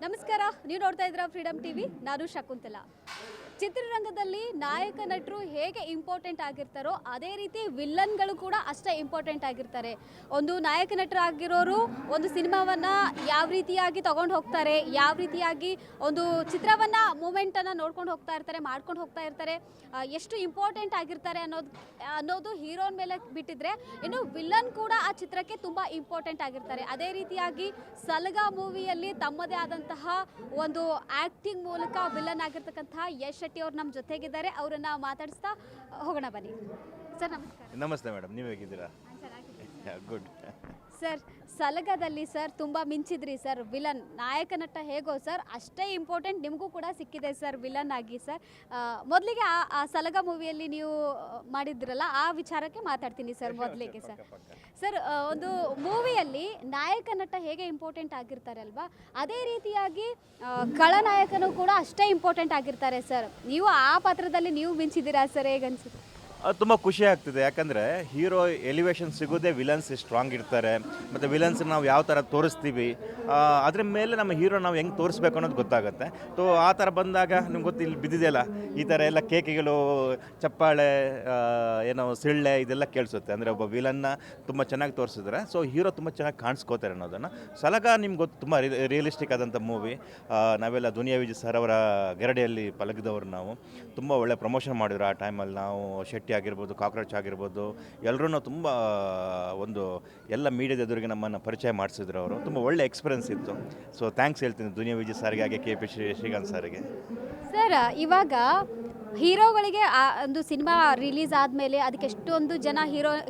ನಮಸ್ಕಾರ, ನೀವು ನೋಡ್ತಾ ಇದ್ದೀರಾ ಫ್ರೀಡಮ್ ಟಿವಿ. ನಾನು ಶಕುಂತಲಾ. ಚಿತ್ರರಂಗದಲ್ಲಿ ನಾಯಕ ನಟರು ಹೇಗೆ ಇಂಪಾರ್ಟೆಂಟ್ ಆಗಿರ್ತಾರೋ ಅದೇ ರೀತಿ ವಿಲ್ಲನ್ಗಳು ಕೂಡ ಅಷ್ಟೇ ಇಂಪಾರ್ಟೆಂಟ್ ಆಗಿರ್ತಾರೆ. ಒಂದು ನಾಯಕ ನಟರಾಗಿರೋರು ಒಂದು ಸಿನಿಮಾವನ್ನು ಯಾವ ರೀತಿಯಾಗಿ ತಗೊಂಡು ಹೋಗ್ತಾರೆ, ಯಾವ ರೀತಿಯಾಗಿ ಒಂದು ಚಿತ್ರವನ್ನು ಮೂಮೆಂಟನ್ನು ನೋಡ್ಕೊಂಡು ಹೋಗ್ತಾ ಇರ್ತಾರೆ, ಮಾಡ್ಕೊಂಡು ಹೋಗ್ತಾ ಇರ್ತಾರೆ, ಎಷ್ಟು ಇಂಪಾರ್ಟೆಂಟ್ ಆಗಿರ್ತಾರೆ ಅನ್ನೋದು ಹೀರೋನ ಮೇಲೆ ಬಿಟ್ಟಿದ್ರೆ, ಇನ್ನು ವಿಲ್ಲನ್ ಕೂಡ ಆ ಚಿತ್ರಕ್ಕೆ ತುಂಬ ಇಂಪಾರ್ಟೆಂಟ್ ಆಗಿರ್ತಾರೆ. ಅದೇ ರೀತಿಯಾಗಿ ಸಲಗ ಮೂವಿಯಲ್ಲಿ ತಮ್ಮದೇ ಆದಂತಹ ಒಂದು ಆಕ್ಟಿಂಗ್ ಮೂಲಕ ವಿಲನ್ ಆಗಿರ್ತಕ್ಕಂತಹ ಯಶ್ ಶೆಟ್ಟಿ ಅವರು ನಮ್ಮ ಜೊತೆಗಿದ್ದಾರೆ. ಅವರನ್ನ ಮಾತಾಡಿಸ್ತಾ ಹೋಗೋಣ ಬನ್ನಿ. ಸರ್ ನಮಸ್ಕಾರ. ನಮಸ್ತೆ ಮೇಡಮ್, ನೀವು ಹೇಗಿದ್ದೀರಾ? ಗುಡ್. ಸರ್, ಸಲಗದಲ್ಲಿ ಸರ್ ತುಂಬ ಮಿಂಚಿದ್ರಿ ಸರ್. ವಿಲನ್ ನಾಯಕ ನಟ ಹೇಗೋ ಸರ್ ಅಷ್ಟೇ ಇಂಪಾರ್ಟೆಂಟ್ ನಿಮಗೂ ಕೂಡ ಸಿಕ್ಕಿದೆ ಸರ್ ವಿಲನ್ ಆಗಿ. ಸರ್ ಮೊದಲಿಗೆ ಆ ಸಲಗ ಮೂವಿಯಲ್ಲಿ ನೀವು ಮಾಡಿದ್ರಲ್ಲ ಆ ವಿಚಾರಕ್ಕೆ ಮಾತಾಡ್ತೀನಿ ಸರ್ ಮೊದಲಿಗೆ. ಸರ್ ಒಂದು ಮೂವಿಯಲ್ಲಿ ನಾಯಕ ನಟ ಹೇಗೆ ಇಂಪಾರ್ಟೆಂಟ್ ಆಗಿರ್ತಾರೆ ಅಲ್ವಾ, ಅದೇ ರೀತಿಯಾಗಿ ಖಳನಾಯಕನೂ ಕೂಡ ಅಷ್ಟೇ ಇಂಪಾರ್ಟೆಂಟ್ ಆಗಿರ್ತಾರೆ ಸರ್. ನೀವು ಆ ಪಾತ್ರದಲ್ಲಿ ನೀವು ಮಿಂಚಿದ್ದೀರಾ ಸರ್, ಹೇಗನ್ಸುತ್ತೆ? ತುಂಬ ಖುಷಿ ಆಗ್ತಿದೆ, ಯಾಕಂದರೆ ಹೀರೋ ಎಲಿವೇಶನ್ ಸಿಗೋದೇ ವಿಲನ್ಸ್ ಸ್ಟ್ರಾಂಗ್ ಇರ್ತಾರೆ, ಮತ್ತು ವಿಲನ್ಸ್ ನಾವು ಯಾವ ಥರ ತೋರಿಸ್ತೀವಿ ಅದ್ರ ಮೇಲೆ ನಮ್ಮ ಹೀರೋ ನಾವು ಹೆಂಗೆ ತೋರಿಸ್ಬೇಕು ಅನ್ನೋದು ಗೊತ್ತಾಗುತ್ತೆ. ಸೊ ಆ ಥರ ಬಂದಾಗ ನಿಮ್ಗೆ ಗೊತ್ತು, ಇಲ್ಲಿ ಬಿದ್ದಿದೆಯಲ್ಲ ಈ ಥರ ಎಲ್ಲ ಕೇಕೆಗಳು, ಚಪ್ಪಾಳೆ, ಏನೋ ಸಿಳ್ಳೆ ಇದೆಲ್ಲ ಕೇಳಿಸುತ್ತೆ. ಅಂದರೆ ಒಬ್ಬ ವಿಲನ್ನ ತುಂಬ ಚೆನ್ನಾಗಿ ತೋರಿಸಿದ್ರೆ ಸೊ ಹೀರೋ ತುಂಬ ಚೆನ್ನಾಗಿ ಕಾಣಿಸ್ಕೋತಾರೆ ಅನ್ನೋದನ್ನು. ಸಲಗ ನಿಮ್ಗೆ ಗೊತ್ತು, ತುಂಬ ರಿಯಲಿಸ್ಟಿಕ್ ಆದಂಥ ಮೂವಿ. ನಾವೆಲ್ಲ ದುನಿಯಾ ವಿಜಯ್ ಸರ್ ಅವರ ಗರಡಿಯಲ್ಲಿ ಪಲಗಿದವರು. ನಾವು ತುಂಬ ಒಳ್ಳೆ ಪ್ರಮೋಷನ್ ಮಾಡಿದ್ರು ಆ ಟೈಮಲ್ಲಿ. ನಾವು ಶೆಟ್ಟಿ ಆಗಿರ್ಬೋದು, ಕಾಕ್ರೋಚ್ ಆಗಿರ್ಬೋದು, ಎಲ್ಲರೂ ತುಂಬ ಒಂದು ಎಲ್ಲ ಮೀಡಿಯಾದ ಎದುರಿಗೆ ನಮ್ಮನ್ನು ಪರಿಚಯ ಮಾಡಿಸಿದ್ರು. ಅವರು ತುಂಬ ಒಳ್ಳೆ ಎಕ್ಸ್ಪೀರಿಯನ್ಸ್ ಇತ್ತು. ಸೊ ಥ್ಯಾಂಕ್ಸ್ ಹೇಳ್ತೀನಿ ದುನಿಯಾ ವಿಜಯ್ ಸರ್ಗೆ, ಹಾಗೆ ಕೆ ಪಿ ಶ್ರೀಕಾಂತ್ ಸರ್ಗೆ. ಸರ್, ಇವಾಗ ಹೀರೋಗಳಿಗೆ ಒಂದು ಸಿನಿಮಾ ರಿಲೀಸ್ ಆದಮೇಲೆ ಅದಕ್ಕೆ ಎಷ್ಟೊಂದು ಜನ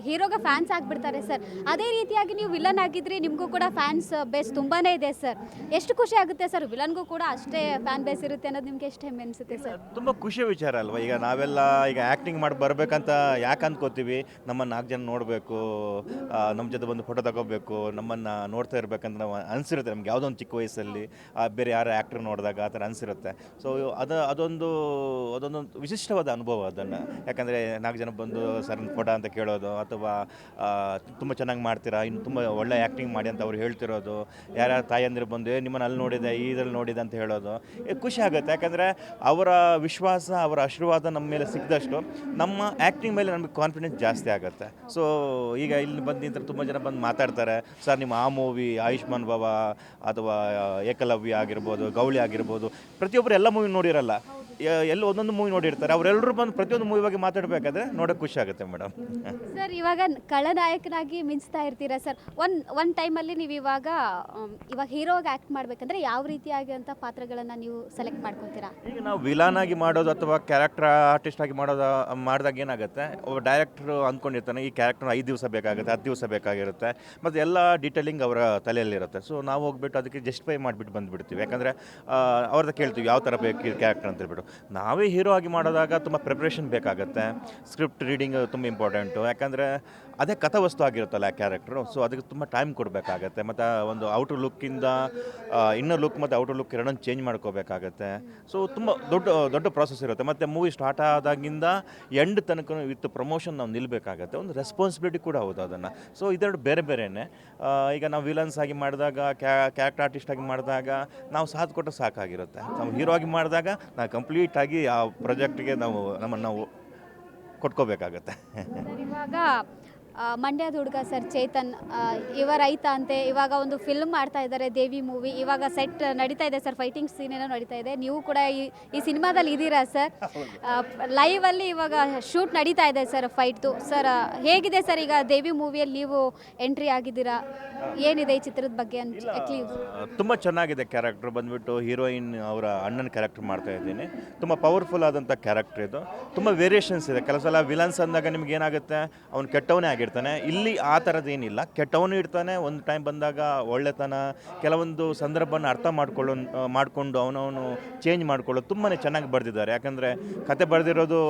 ಹೀರೋಗೆ ಫ್ಯಾನ್ಸ್ ಆಗಿಬಿಡ್ತಾರೆ ಸರ್. ಅದೇ ರೀತಿಯಾಗಿ ನೀವು ವಿಲನ್ ಆಗಿದ್ರಿ, ನಿಮಗೂ ಕೂಡ ಫ್ಯಾನ್ಸ್ ಬೇಸ್ ತುಂಬಾ ಇದೆ ಸರ್. ಎಷ್ಟು ಖುಷಿ ಆಗುತ್ತೆ ಸರ್, ವಿಲನ್ಗೂ ಕೂಡ ಅಷ್ಟೇ ಫ್ಯಾನ್ ಬೇಸ್ ಇರುತ್ತೆ ಅನ್ನೋದು ನಿಮಗೆ ಎಷ್ಟು ಹೆಮ್ಮೆ ಅನಿಸುತ್ತೆ ಸರ್? ತುಂಬ ಖುಷಿ ವಿಚಾರ ಅಲ್ವಾ. ಈಗ ನಾವೆಲ್ಲ ಈಗ ಆ್ಯಕ್ಟಿಂಗ್ ಮಾಡಿ ಬರಬೇಕಂತ ಯಾಕೆ ಅಂದ್ಕೋತೀವಿ, ನಮ್ಮನ್ನು 4 ಜನ ನೋಡಬೇಕು, ನಮ್ಮ ಜೊತೆ ಬಂದು ಫೋಟೋ ತಗೋಬೇಕು, ನಮ್ಮನ್ನು ನೋಡ್ತಾ ಇರಬೇಕಂತ ನಾವು ಅನಿಸಿರುತ್ತೆ. ನಮ್ಗೆ ಯಾವುದೋ ಒಂದು ಚಿಕ್ಕ ವಯಸ್ಸಲ್ಲಿ ಬೇರೆ ಯಾರು ಆ್ಯಕ್ಟ್ರ್ ನೋಡಿದಾಗ ಆ ಥರ ಅನಿಸಿರುತ್ತೆ. ಸೊ ಅದೊಂದು ವಿಶಿಷ್ಟವಾದ ಅನುಭವ ಅದನ್ನು. ಯಾಕಂದರೆ 4 ಜನ ಬಂದು ಸರ್ ಫೋಟೋ ಅಂತ ಕೇಳೋದು, ಅಥವಾ ತುಂಬ ಚೆನ್ನಾಗಿ ಮಾಡ್ತೀರಾ, ಇನ್ನು ತುಂಬ ಒಳ್ಳೆ ಆ್ಯಕ್ಟಿಂಗ್ ಮಾಡಿ ಅಂತ ಅವ್ರು ಹೇಳ್ತಿರೋದು, ಯಾರ್ಯಾರು ತಾಯಂದಿರು ಬಂದು ನಿಮ್ಮನ್ನು ಅಲ್ಲಿ ನೋಡಿದೆ, ಇದರಲ್ಲಿ ನೋಡಿದೆ ಅಂತ ಹೇಳೋದು ಖುಷಿ ಆಗುತ್ತೆ. ಯಾಕಂದರೆ ಅವರ ವಿಶ್ವಾಸ, ಅವರ ಆಶೀರ್ವಾದ ನಮ್ಮ ಮೇಲೆ ಸಿಕ್ಕಿದಷ್ಟು ನಮ್ಮ ಆ್ಯಕ್ಟಿಂಗ್ ಮೇಲೆ ನಮಗೆ ಕಾನ್ಫಿಡೆನ್ಸ್ ಜಾಸ್ತಿ ಆಗುತ್ತೆ. ಸೊ ಈಗ ಇಲ್ಲಿ ಬಂದು ನಿಂತರ ತುಂಬ ಜನ ಬಂದು ಮಾತಾಡ್ತಾರೆ, ಸರ್ ನಿಮ್ಮ ಆ ಮೂವಿ ಆಯುಷ್ಮಾನ್ ಬಾಬ ಅಥವಾ ಏಕಲವ್ಯ ಆಗಿರ್ಬೋದು, ಗೌಳಿ ಆಗಿರ್ಬೋದು, ಪ್ರತಿಯೊಬ್ಬರು ಎಲ್ಲ ಮೂವಿ ನೋಡಿರಲ್ಲ, ಎಲ್ಲ ಒಂದೊಂದು ಮೂವಿ ನೋಡಿರ್ತಾರೆ. ಅವರೆಲ್ಲರೂ ಬಂದು ಪ್ರತಿಯೊಂದು ಮೂವಿ ಬಗ್ಗೆ ಮಾತಾಡಬೇಕಾದ್ರೆ ನೋಡೋಕೆ ಖುಷಿ ಆಗುತ್ತೆ ಮೇಡಮ್. ಸರ್, ಇವಾಗ ಖಳನಾಯಕನಾಗಿ ಮಿಂಚ್ತಾ ಇರ್ತೀರಾ ಸರ್. ಒನ್ ಟೈಮಲ್ಲಿ ನೀವು ಇವಾಗ ಹೀರೋಗೆ ಆ್ಯಕ್ಟ್ ಮಾಡಬೇಕಂದ್ರೆ ಯಾವ ರೀತಿಯಾಗಿ ಅಂತ ಪಾತ್ರಗಳನ್ನು ನೀವು ಸೆಲೆಕ್ಟ್ ಮಾಡ್ಕೊತೀರಾ? ಈಗ ನಾವು ವಿಲಾನ್ ಆಗಿ ಮಾಡೋದು ಅಥವಾ ಕ್ಯಾರೆಕ್ಟರ್ ಆರ್ಟಿಸ್ಟ್ ಆಗಿ ಮಾಡಿದಾಗ ಏನಾಗುತ್ತೆ, ಒಬ್ಬ ಡೈರೆಕ್ಟ್ರು ಅಂದ್ಕೊಂಡಿರ್ತಾನೆ ಈ ಕ್ಯಾರೆಕ್ಟರ್ 5 ದಿವಸ ಬೇಕಾಗುತ್ತೆ, 10 ದಿವಸ ಬೇಕಾಗಿರುತ್ತೆ, ಮತ್ತು ಎಲ್ಲ ಡೀಟೇಲಿಂಗ್ ಅವರ ತಲೆಯಲ್ಲಿರುತ್ತೆ. ಸೊ ನಾವು ಹೋಗ್ಬಿಟ್ಟು ಅದಕ್ಕೆ ಜಸ್ಟಿಫೈ ಮಾಡಿಬಿಟ್ಟು ಬಂದುಬಿಡ್ತೀವಿ. ಯಾಕಂದರೆ ಅವ್ರದ್ದು ಕೇಳ್ತೀವಿ ಯಾವ ಥರ ಬೇಕು ಈ ಕ್ಯಾರೆಕ್ಟರ್ ಅಂತ ಹೇಳ್ಬಿಟ್ಟು. ನಾವೇ ಹೀರೋ ಆಗಿ ಮಾಡೋದಾಗ ತುಂಬ ಪ್ರಿಪ್ರೇಷನ್ ಬೇಕಾಗುತ್ತೆ, ಸ್ಕ್ರಿಪ್ಟ್ ರೀಡಿಂಗ್ ತುಂಬ ಇಂಪಾರ್ಟೆಂಟು. ಯಾಕಂದರೆ ಅದೇ ಕಥಾವಸ್ತು ಆಗಿರುತ್ತಲ್ಲ ಆ ಕ್ಯಾರೆಕ್ಟ್ರು. ಸೊ ಅದಕ್ಕೆ ತುಂಬ ಟೈಮ್ ಕೊಡಬೇಕಾಗತ್ತೆ, ಮತ್ತು ಒಂದು ಔಟರ್ ಲುಕ್ಕಿಂದ ಇನ್ನರ್ ಲುಕ್ ಮತ್ತು ಔಟರ್ ಲುಕ್ ಎರಡನ್ನು ಚೇಂಜ್ ಮಾಡ್ಕೋಬೇಕಾಗತ್ತೆ. ಸೊ ತುಂಬ ದೊಡ್ಡ ಪ್ರಾಸೆಸ್ ಇರುತ್ತೆ. ಮತ್ತು ಮೂವಿ ಸ್ಟಾರ್ಟ್ ಆದಾಗಿಂದ ಎಂಡ್ ತನಕ ವಿತ್ ಪ್ರಮೋಷನ್ ನಾವು ನಿಲ್ಲಬೇಕಾಗತ್ತೆ. ಒಂದು ರೆಸ್ಪಾನ್ಸಿಬಿಲಿಟಿ ಕೂಡ ಹೌದು ಅದನ್ನು. ಸೊ ಇದೆರಡು ಬೇರೆ ಬೇರೆಯೇ. ಈಗ ನಾವು ವಿಲನ್ಸ್ ಆಗಿ ಮಾಡಿದಾಗ, ಕ್ಯಾರೆಕ್ಟರ್ ಆರ್ಟಿಸ್ಟ್ ಆಗಿ ಮಾಡಿದಾಗ ನಾವು ಸಾಥ್ ಕೊಟ್ಟು ಸಾಕಾಗಿರುತ್ತೆ. ನಾವು ಹೀರೋ ಆಗಿ ಮಾಡಿದಾಗ ನಾವು ಕಂಪ್ಲೀಟಾಗಿ ಆ ಪ್ರಾಜೆಕ್ಟ್ಗೆ ನಮ್ಮನ್ನು ನಾವು ಕೊಟ್ಕೋಬೇಕಾಗತ್ತೆ. ಇವಾಗ ಮಂಡ್ಯದ ಹುಡುಗ ಸರ್ ಚೇತನ್, ಇವ ರೈತ ಅಂತೆ, ಇವಾಗ ಒಂದು ಫಿಲ್ಮ್ ಮಾಡ್ತಾ ಇದ್ದಾರೆ ದೇವಿ ಮೂವಿ. ಇವಾಗ ಸೆಟ್ ನಡೀತಾ ಇದೆ ಸರ್, ಫೈಟಿಂಗ್ ಸೀನ್ ಏನೋ ನಡೀತಾ ಇದೆ. ನೀವು ಕೂಡ ಈ ಸಿನಿಮಾದಲ್ಲಿ ಇದ್ದೀರಾ ಸರ್. ಲೈವಲ್ಲಿ ಇವಾಗ ಶೂಟ್ ನಡೀತಾ ಇದೆ ಸರ್ ಫೈಟ್ದು. ಸರ್ ಹೇಗಿದೆ ಸರ್ ಈಗ ದೇವಿ ಮೂವಿಯಲ್ಲಿ ನೀವು ಎಂಟ್ರಿ ಆಗಿದ್ದೀರಾ, ಏನಿದೆ ಈ ಚಿತ್ರದ ಬಗ್ಗೆ ತುಂಬ ಚೆನ್ನಾಗಿದೆ. ಕ್ಯಾರೆಕ್ಟರ್ ಬಂದುಬಿಟ್ಟು ಹೀರೋಯಿನ್ ಅವರ ಅಣ್ಣನ ಕ್ಯಾರೆಕ್ಟರ್ ಮಾಡ್ತಾ ಇದ್ದೀನಿ. ತುಂಬ ಪವರ್ಫುಲ್ ಆದಂಥ ಕ್ಯಾರೆಕ್ಟರ್ ಇದು. ತುಂಬ ವೇರಿಯೇಷನ್ಸ್ ಇದೆ. ಕೆಲವು ಸಲ ವಿಲನ್ಸ್ ಅಂದಾಗ ನಿಮ್ಗೆ ಏನಾಗುತ್ತೆ, ಅವ್ನು ಕೆಟ್ಟವನೇ ಆಗಿರ್ತಾನೆ. ಇಲ್ಲಿ ಆ ಥರದ್ದು ಏನಿಲ್ಲ, ಕೆಟ್ಟವನು ಇರ್ತಾನೆ, ಒಂದು ಟೈಮ್ ಬಂದಾಗ ಒಳ್ಳೆತನ, ಕೆಲವೊಂದು ಸಂದರ್ಭನ ಅರ್ಥ ಮಾಡಿಕೊಂಡು ಅವನವನು ಚೇಂಜ್ ಮಾಡ್ಕೊಳ್ಳೋದು ತುಂಬಾ ಚೆನ್ನಾಗಿ ಬರೆದಿದ್ದಾರೆ. ಯಾಕಂದರೆ ಕತೆ ಬರೆದಿರೋದು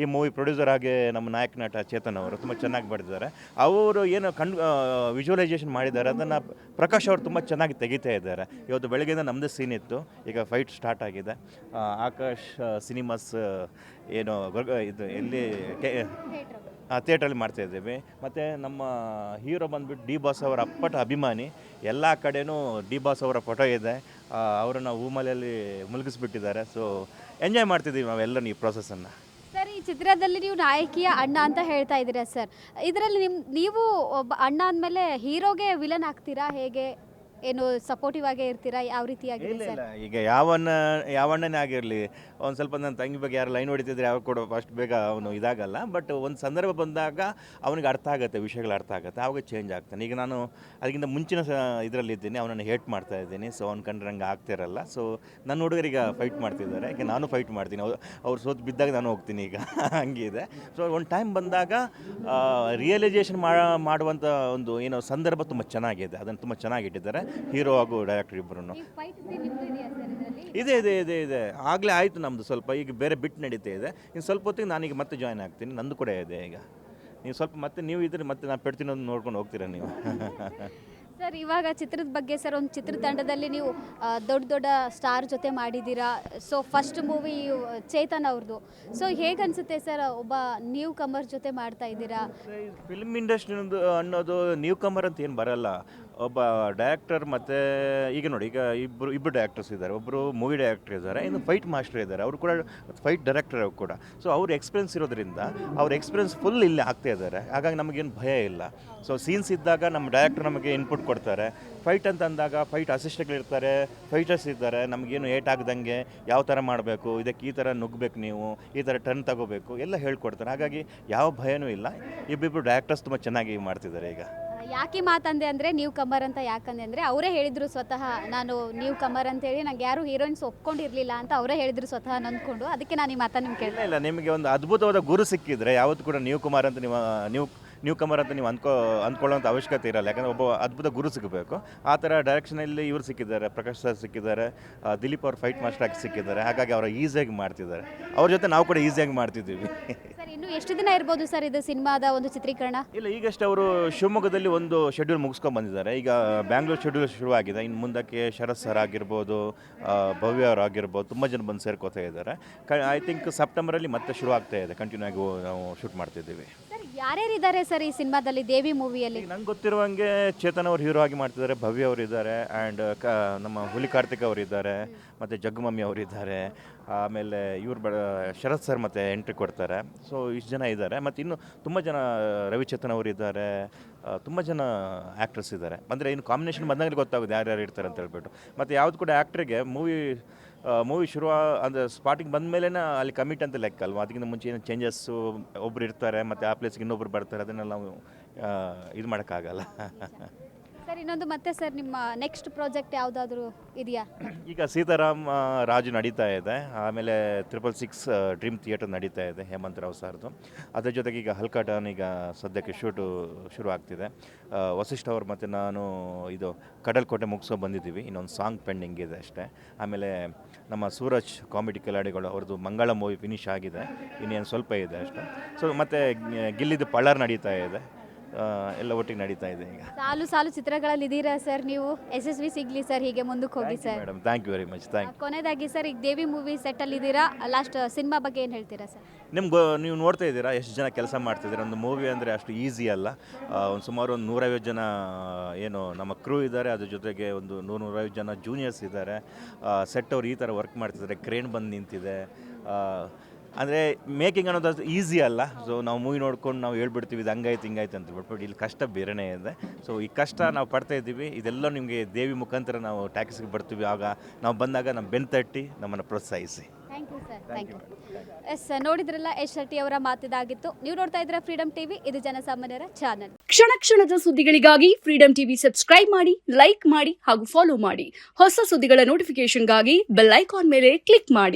ಈ ಮೂವಿ ಪ್ರೊಡ್ಯೂಸರ್ ಆಗಿ ನಮ್ಮ ನಾಯಕ ನಟ ಚೇತನ್ ಅವರು ತುಂಬ ಚೆನ್ನಾಗಿ ಬರೆದಿದ್ದಾರೆ. ಅವರು ಏನು ವಿಜುವಲೈಸೇಷನ್ ಮಾಡಿದ್ದಾರೆ ಅದನ್ನು ಪ್ರಕಾಶ್ ಅವರು ತುಂಬ ಚೆನ್ನಾಗಿ ತೆಗಿತಾ ಇದ್ದಾರೆ. ಇವತ್ತು ಬೆಳಗ್ಗೆಯಿಂದ ನಮ್ಮದೇ ಸೀನ್ ಇತ್ತು, ಈಗ ಫೈಟ್ ಸ್ಟಾರ್ಟ್ ಆಗಿದೆ. ಆಕಾಶ್ ಸಿನಿಮಾಸ್ ಏನು ಇದು ಎಲ್ಲಿ ಥಿಯೇಟ್ರಲ್ಲಿ ಮಾಡ್ತಾಯಿದ್ದೀವಿ. ಮತ್ತು ನಮ್ಮ ಹೀರೋ ಬಂದುಬಿಟ್ಟು ಡಿ ಬಾಸ್ ಅವರ ಅಪ್ಪಟ ಅಭಿಮಾನಿ. ಎಲ್ಲ ಕಡೆನೂ ಡಿ ಬಾಸ್ ಅವರ ಫೋಟೋ ಇದೆ. ಅವರನ್ನು ಹೂಮಲೆಯಲ್ಲಿ ಮುಳುಗಿಸ್ಬಿಟ್ಟಿದ್ದಾರೆ. ಸೊ ಎಂಜಾಯ್ ಮಾಡ್ತಿದ್ದೀವಿ ನಾವೆಲ್ಲರೂ ಈ ಪ್ರೊಸೆಸನ್ನು. ಸರ್, ಈ ಚಿತ್ರದಲ್ಲಿ ನೀವು ನಾಯಕಿಯ ಅಣ್ಣ ಅಂತ ಹೇಳ್ತಾ ಇದ್ದೀರಾ ಸರ್. ಇದರಲ್ಲಿ ನೀವು ಒಬ್ಬ ಅಣ್ಣ ಅಂದಮೇಲೆ ಹೀರೋಗೆ ವಿಲನ್ ಆಗ್ತೀರಾ, ಹೇಗೆ ಏನು ಸಪೋರ್ಟಿವ್ ಆಗೇ ಇರ್ತೀರಾ, ಯಾವ ರೀತಿಯಾಗಿದೆ ಇಲ್ಲ ಸರ್? ಇಲ್ಲ, ಈಗ ಯಾವ ಅಣ್ಣನೇ ಆಗಿರಲಿ, ಒಂದು ಸ್ವಲ್ಪ ನನ್ನ ತಂಗಿ ಬಗ್ಗೆ ಯಾರು ಲೈನ್ ಹೊಡಿತಿದ್ರೆ ಯಾವ ಕೂಡ ಫಸ್ಟ್ ಬೇಗ ಅವನು ಇದಾಗಲ್ಲ. ಬಟ್ ಒಂದು ಸಂದರ್ಭ ಬಂದಾಗ ಅವನಿಗೆ ಅರ್ಥ ಆಗುತ್ತೆ, ವಿಷಯಗಳು ಅರ್ಥ ಆಗುತ್ತೆ, ಆವಾಗ ಚೇಂಜ್ ಆಗ್ತಾನೆ. ಈಗ ನಾನು ಅದಕ್ಕಿಂತ ಮುಂಚಿನ ಇದರಲ್ಲಿದ್ದೀನಿ, ಅವನನ್ನು ಹೇಟ್ ಮಾಡ್ತಾ ಇದ್ದೀನಿ. ಸೊ ಅವ್ನು ಕಂಡ್ರೆ ನಂಗೆ ಆಗ್ತಿರಲ್ಲ. ಸೊ ನನ್ನ ಹುಡುಗರಿಗೆ ಫೈಟ್ ಮಾಡ್ತಿದ್ದಾರೆ, ಯಾಕೆ ನಾನು ಫೈಟ್ ಮಾಡ್ತೀನಿ. ಅವ್ರು ಸೋತು ಬಿದ್ದಾಗ ನಾನು ಹೋಗ್ತೀನಿ ಈಗ ಹಂಗಿದೆ. ಸೊ ಒಂದು ಟೈಮ್ ಬಂದಾಗ ರಿಯಲೈಸೇಷನ್ ಮಾಡುವಂಥ ಒಂದು ಏನೋ ಸಂದರ್ಭ ತುಂಬ ಚೆನ್ನಾಗಿದೆ. ಅದನ್ನು ತುಂಬ ಚೆನ್ನಾಗಿಟ್ಟಿದ್ದಾರೆ ಹೀರೋ ಹಾಗೂ ಡೈರೆಕ್ಟರ್ ಇಬ್ಬರು. ಇದೆ ಆಗಲೇ ಆಯಿತು ನಮ್ಮದು ಸ್ವಲ್ಪ. ಈಗ ಬೇರೆ ಬಿಟ್ಟು ನಡೀತಾ ಇದೆ. ಇನ್ನು ಸ್ವಲ್ಪ ಹೊತ್ತಿಗೆ ನಾನೀಗ ಮತ್ತೆ ಜಾಯ್ನ್ ಆಗ್ತೀನಿ, ನಂದು ಕೂಡ ಇದೆ ಈಗ. ನೀವು ಸ್ವಲ್ಪ ಮತ್ತೆ ನೀವು ಇದ್ರೆ ಮತ್ತೆ ನಾನು ಪೆಡ್ತೀನಿ ನೋಡ್ಕೊಂಡು ಹೋಗ್ತೀರಾ ನೀವು. ಸರ್, ಇವಾಗ ಚಿತ್ರದ ಬಗ್ಗೆ ಸರ್, ಒಂದು ಚಿತ್ರತಂಡದಲ್ಲಿ ನೀವು ದೊಡ್ಡ ದೊಡ್ಡ ಸ್ಟಾರ್ ಜೊತೆ ಮಾಡಿದ್ದೀರಾ. ಸೊ ಫಸ್ಟ್ ಮೂವಿ ಚೇತನ್ ಅವ್ರದ್ದು. ಸೊ ಹೇಗೆ ಅನಿಸುತ್ತೆ ಸರ್, ಒಬ್ಬ ನ್ಯೂ ಕಮರ್ ಜೊತೆ ಮಾಡ್ತಾ ಇದ್ದೀರಾ? ಫಿಲ್ಮ್ ಇಂಡಸ್ಟ್ರಿ ಅನ್ನೋದು ನ್ಯೂ ಕಮರ್ ಅಂತ ಏನು ಬರಲ್ಲ. ಒಬ್ಬ ಡೈರೆಕ್ಟರ್ ಮತ್ತು ಈಗ ನೋಡಿ, ಈಗ ಇಬ್ಬರು ಡೈರೆಕ್ಟರ್ಸ್ ಇದ್ದಾರೆ. ಒಬ್ಬರು ಮೂವಿ ಡೈರೆಕ್ಟರ್ ಇದ್ದಾರೆ, ಇನ್ನು ಫೈಟ್ ಮಾಸ್ಟರ್ ಇದ್ದಾರೆ, ಅವರು ಕೂಡ ಫೈಟ್ ಡೈರೆಕ್ಟರ್ ಅವರು ಕೂಡ. ಸೊ ಅವ್ರ ಎಕ್ಸ್ಪೀರಿಯನ್ಸ್ ಇರೋದ್ರಿಂದ ಅವ್ರ ಎಕ್ಸ್ಪೀರಿಯನ್ಸ್ ಫುಲ್ ಇಲ್ಲಿ ಆಗ್ತಾ ಇದ್ದಾರೆ. ಹಾಗಾಗಿ ನಮಗೇನು ಭಯ ಇಲ್ಲ. ಸೊ ಸೀನ್ಸ್ ಇದ್ದಾಗ ನಮ್ಮ ಡೈರೆಕ್ಟರ್ ನಮಗೆ ಇನ್ಪುಟ್ ಕೊಡ್ತಾರೆ. ಫೈಟ್ ಅಂತ ಅಂದಾಗ ಫೈಟ್ ಅಸಿಸ್ಟ್ಗಳಿರ್ತಾರೆ, ಫೈಟರ್ಸ್ ಇದ್ದಾರೆ. ನಮಗೇನು ಏಟ್ ಆಗದಂಗೆ ಯಾವ ಥರ ಮಾಡಬೇಕು, ಇದಕ್ಕೆ ಈ ಥರ ನುಗ್ಗಬೇಕು, ನೀವು ಈ ಥರ ಟರ್ನ್ ತಗೋಬೇಕು ಎಲ್ಲ ಹೇಳ್ಕೊಡ್ತಾರೆ. ಹಾಗಾಗಿ ಯಾವ ಭಯನೂ ಇಲ್ಲ. ಇಬ್ಬಿಬ್ಬರು ಡೈರೆಕ್ಟರ್ಸ್ ತುಂಬ ಚೆನ್ನಾಗಿ ಮಾಡ್ತಿದ್ದಾರೆ ಈಗ. ಯಾಕೆ ಮಾತಂದೆ ಅಂದರೆ ನ್ಯೂ ಕಮರ್ ಅಂತ ಯಾಕಂದೆ ಅಂದರೆ ಅವರೇ ಹೇಳಿದರು ಸ್ವತಃ, ನಾನು ನ್ಯೂ ಕಮರ್ ಅಂತೇಳಿ ನಂಗೆ ಯಾರು ಹೀರೋಯಿನ್ಸ್ ಒಪ್ಕೊಂಡಿರಲಿಲ್ಲ ಅಂತ ಅವರೇ ಹೇಳಿದರು ಸ್ವತಃ ನಂದ್ಕೊಂಡು. ಅದಕ್ಕೆ ನಾನು ಈ ಮಾತನ್ನು ನಿಮ್ಗೆ ಕೇಳಿದೆ. ಇಲ್ಲ, ನಿಮಗೆ ಒಂದು ಅದ್ಭುತವಾದ ಗುರು ಸಿಕ್ಕಿದ್ರೆ ಯಾವತ್ತೂ ಕೂಡ ನ್ಯೂ ಕಮರ್ ಅಂತ ನ್ಯೂ ಕಮರ್ ಅಂತ ನೀವು ಅಂದ್ಕೊಳ್ಳೋಂಥ ಅವಶ್ಯಕತೆ ಇರಲ್ಲ. ಯಾಕಂದರೆ ಒಬ್ಬ ಅದ್ಭುತ ಗುರು ಸಿಗಬೇಕು. ಆ ಥರ ಡೈರೆಕ್ಷನಲ್ಲಿ ಇವರು ಸಿಕ್ಕಿದ್ದಾರೆ, ಪ್ರಕಾಶ್ ಸರ್ ಸಿಕ್ಕಿದ್ದಾರೆ, ದಿಲೀಪ್ ಅವ್ರು ಫೈಟ್ ಮಾಸ್ಟರ್ ಆಗಿ ಸಿಕ್ಕಿದ್ದಾರೆ. ಹಾಗಾಗಿ ಅವರು ಈಸಿಯಾಗಿ ಮಾಡ್ತಿದ್ದಾರೆ. ಅವ್ರ ಜೊತೆ ನಾವು ಕೂಡ ಈಸಿಯಾಗಿ ಮಾಡ್ತಿದ್ದೀವಿ. ಸರ್, ಇನ್ನು ಎಷ್ಟು ದಿನ ಇರ್ಬೋದು ಸರ್ ಇದು ಸಿನಿಮಾದ ಒಂದು ಚಿತ್ರೀಕರಣ? ಇಲ್ಲ, ಈಗಷ್ಟೇ ಅವರು ಶಿವಮೊಗ್ಗದಲ್ಲಿ ಒಂದು ಶೆಡ್ಯೂಲ್ ಮುಗಿಸ್ಕೊಂಡು ಬಂದಿದ್ದಾರೆ. ಈಗ ಬ್ಯಾಂಗ್ಳೂರು ಶೆಡ್ಯೂಲ್ ಶುರುವಾಗಿದೆ. ಇನ್ನು ಮುಂದಕ್ಕೆ ಶರತ್ ಸರ್ ಆಗಿರ್ಬೋದು, ಭವ್ಯ ಅವರು ಆಗಿರ್ಬೋದು, ತುಂಬ ಜನ ಬಂದು ಸೇರ್ಕೋತಾ ಇದ್ದಾರೆ. ಐ ಥಿಂಕ್ ಸೆಪ್ಟೆಂಬರಲ್ಲಿ ಮತ್ತೆ ಶುರು ಆಗ್ತಾ ಇದೆ. ಕಂಟಿನ್ಯೂ ಆಗಿ ನಾವು ಶೂಟ್ ಮಾಡ್ತಿದ್ದೀವಿ. ಸರ್, ಯಾರ್ಯಾರಿದ್ದಾರೆ ಸರ್ ಈ ಸಿನಿಮಾದಲ್ಲಿ, ದೇವಿ ಮೂವಿಯಲ್ಲಿ? ನಂಗೆ ಗೊತ್ತಿರುವಂಗೆ ಚೇತನ್ ಅವರು ಹೀರೋ ಆಗಿ ಮಾಡ್ತಿದ್ದಾರೆ, ಭವ್ಯ ಅವರು ಇದ್ದಾರೆ, ಆ್ಯಂಡ್ ನಮ್ಮ ಹುಲಿ ಕಾರ್ತಿಕ್ ಅವರು ಇದ್ದಾರೆ, ಮತ್ತು ಜಗ್ಗಮಮ್ಮಿ ಅವರು ಇದ್ದಾರೆ. ಆಮೇಲೆ ಶರತ್ ಸರ್ ಮತ್ತು ಎಂಟ್ರಿ ಕೊಡ್ತಾರೆ. ಸೊ ಇಷ್ಟು ಜನ ಇದ್ದಾರೆ. ಮತ್ತು ಇನ್ನು ತುಂಬ ಜನ ರವಿಚೇತನ್ ಅವರು ಇದ್ದಾರೆ, ತುಂಬ ಜನ ಆ್ಯಕ್ಟ್ರಸ್ ಇದ್ದಾರೆ. ಅಂದರೆ ಇನ್ನು ಕಾಂಬಿನೇಷನ್ ಬಂದಾಗ ಗೊತ್ತಾಗುತ್ತೆ ಯಾರ್ಯಾರು ಇರ್ತಾರೆ ಅಂತ ಹೇಳ್ಬಿಟ್ಟು. ಮತ್ತು ಯಾವುದು ಕೂಡ ಆ್ಯಕ್ಟ್ರಿಗೆ ಮೂವಿ ಶುರು ಅಂದರೆ ಸ್ಪಾಟಿಂಗ್ ಬಂದ ಮೇಲೇ ಅಲ್ಲಿ ಕಮಿಟ್ ಅಂತ ಲೆಕ್ಕ ಅಲ್ವಾ. ಅದಕ್ಕಿಂತ ಮುಂಚೆ ಏನು ಚೇಂಜಸ್ಸು ಒಬ್ರು ಇರ್ತಾರೆ, ಮತ್ತು ಆ ಪ್ಲೇಸ್ಗೆ ಇನ್ನೊಬ್ರು ಬರ್ತಾರೆ. ಅದನ್ನೆಲ್ಲ ನಾವು ಇದು ಮಾಡೋಕ್ಕಾಗಲ್ಲ. ಸರ್, ಇನ್ನೊಂದು ಮತ್ತೆ ಸರ್, ನಿಮ್ಮ ನೆಕ್ಸ್ಟ್ ಪ್ರಾಜೆಕ್ಟ್ ಯಾವುದಾದ್ರೂ ಇದೆಯಾ? ಈಗ ಸೀತಾರಾಮ್ ರಾಜು ನಡೀತಾ ಇದೆ. ಆಮೇಲೆ 666 ಡ್ರೀಮ್ ಥಿಯೇಟರ್ ನಡೀತಾ ಇದೆ, ಹೇಮಂತ್ ರಾವ್ ಸರ್ದು. ಅದ್ರ ಜೊತೆಗೆ ಈಗ ಹಲ್ಕಾಟನ್ ಈಗ ಸದ್ಯಕ್ಕೆ ಶುರು ಆಗ್ತಿದೆ. ವಸಿಷ್ಠ ಅವರು ಮತ್ತು ನಾನು ಇದು ಕಡಲ್ಕೋಟೆ ಮುಗಿಸ್ಕೊಂಡು ಬಂದಿದ್ದೀವಿ. ಇನ್ನೊಂದು ಸಾಂಗ್ ಪೆಂಡಿಂಗ್ ಇದೆ ಅಷ್ಟೇ. ಆಮೇಲೆ ನಮ್ಮ ಸೂರಜ್ ಕಾಮಿಡಿ ಕಿಲಾಡಿಗಳು ಅವ್ರದ್ದು ಮಂಗಳ ಮೂವಿ ಫಿನಿಶ್ ಆಗಿದೆ, ಇನ್ನೇನು ಸ್ವಲ್ಪ ಇದೆ ಅಷ್ಟೇ. ಸೊ ಮತ್ತು ಗಿಲ್ಲಿದ್ದು ಪಳ್ಳರ್ ನಡೀತಾ ಇದೆ. ಎಲ್ಲ ಒಟ್ಟಿಗೆ ನಡೀತಾ ಇದೆ. ಈಗ ಸಾಲು ಚಿತ್ರಗಳಲ್ಲಿ ಇದ್ದೀರಾ ಸರ್ ನೀವು. ಯಶಸ್ವಿ ಸಿಗಲಿ ಸರ್, ಹೀಗೆ ಮುಂದಕ್ಕೆ ಹೋಗಿ sir. Madam, thank you very much. ಕೊನೆಯದಾಗಿ ಸರ್, ಈಗ ದೇವಿ ಮೂವಿ ಸೆಟ್ಟಲ್ಲಿ ಇದ್ದೀರಾ, ಲಾಸ್ಟ್ ಸಿನಿಮಾ ಬಗ್ಗೆ ಏನು ಹೇಳ್ತೀರಾ ಸರ್? ನೀವು ನೋಡ್ತಾ ಇದ್ದೀರಾ ಎಷ್ಟು ಜನ ಕೆಲಸ ಮಾಡ್ತಿದ್ದೀರಾ. ಒಂದು ಮೂವಿ ಅಂದರೆ ಅಷ್ಟು ಈಸಿ ಅಲ್ಲ. ಒಂದು ಸುಮಾರು ಒಂದು 150 ಜನ ಏನು ನಮ್ಮ ಕ್ರೂ ಇದ್ದಾರೆ. ಅದ್ರ ಜೊತೆಗೆ ಒಂದು 150 ಜನ ಜೂನಿಯರ್ಸ್ ಇದ್ದಾರೆ. ಸೆಟ್ ಅವ್ರು ಈ ಥರ ವರ್ಕ್ ಮಾಡ್ತಿದ್ದಾರೆ. ಕ್ರೇನ್ ಬಂದು ನಿಂತಿದೆ. ಅಂದರೆ ಮೇಕಿಂಗ್ ಅನ್ನೋದು ಈಸಿ ಅಲ್ಲ. ಸೊ ನಾವು ಮೂವಿ ನೋಡ್ಕೊಂಡು ನಾವು ಹೇಳ್ಬಿಡ್ತೀವಿ ಇದು ಹಂಗಾಯ್ತು ಹಿಂಗಾಯ್ತು ಅಂತ ಬಿಟ್ಬಿಟ್ಟು ಇಲ್ಲಿ ಕಷ್ಟ ಬೇರೆನೇ ಇದೆ. ಸೊ ಈ ಕಷ್ಟ ನಾವು ಪಡ್ತಾ ಇದ್ದೀವಿ. ಇದೆಲ್ಲ ನಿಮಗೆ ದೇವಿ ಮುಖಾಂತರ ನಾವು ಟ್ಯಾಕ್ಸಿಗೆ ಬರ್ತೀವಿ. ಆಗ ನಾವು ಬಂದಾಗ ನಮ್ಮ ಬೆನ್ನು ತಟ್ಟಿ ನಮ್ಮನ್ನು ಪ್ರೋತ್ಸಾಹಿಸಿ. Thank you sir. Thank you. Yes, ನೋಡಿದ್ರಲ್ಲ, ಯಶ್ ಶೆಟ್ಟಿ ಅವರ ಮಾತಿದಾಗಿತ್ತು. ನೀವು ನೋಡ್ತಾ ಇದ್ದೀರಾ ಫ್ರೀಡಮ್ ಟಿವಿ, ಇದು ಜನಸಾಮಾನ್ಯರ ಚಾನಲ್. ಕ್ಷಣದ ಸುದ್ದಿಗಳಿಗಾಗಿ ಫ್ರೀಡಮ್ ಟಿವಿ ಸಬ್ಸ್ಕ್ರೈಬ್ ಮಾಡಿ, ಲೈಕ್ ಮಾಡಿ ಹಾಗೂ ಫಾಲೋ ಮಾಡಿ. ಹೊಸ ಸುದ್ದಿಗಳ ನೋಟಿಫಿಕೇಶನ್ಗಾಗಿ ಬೆಲ್ ಐಕಾನ್ ಮೇಲೆ ಕ್ಲಿಕ್ ಮಾಡಿ.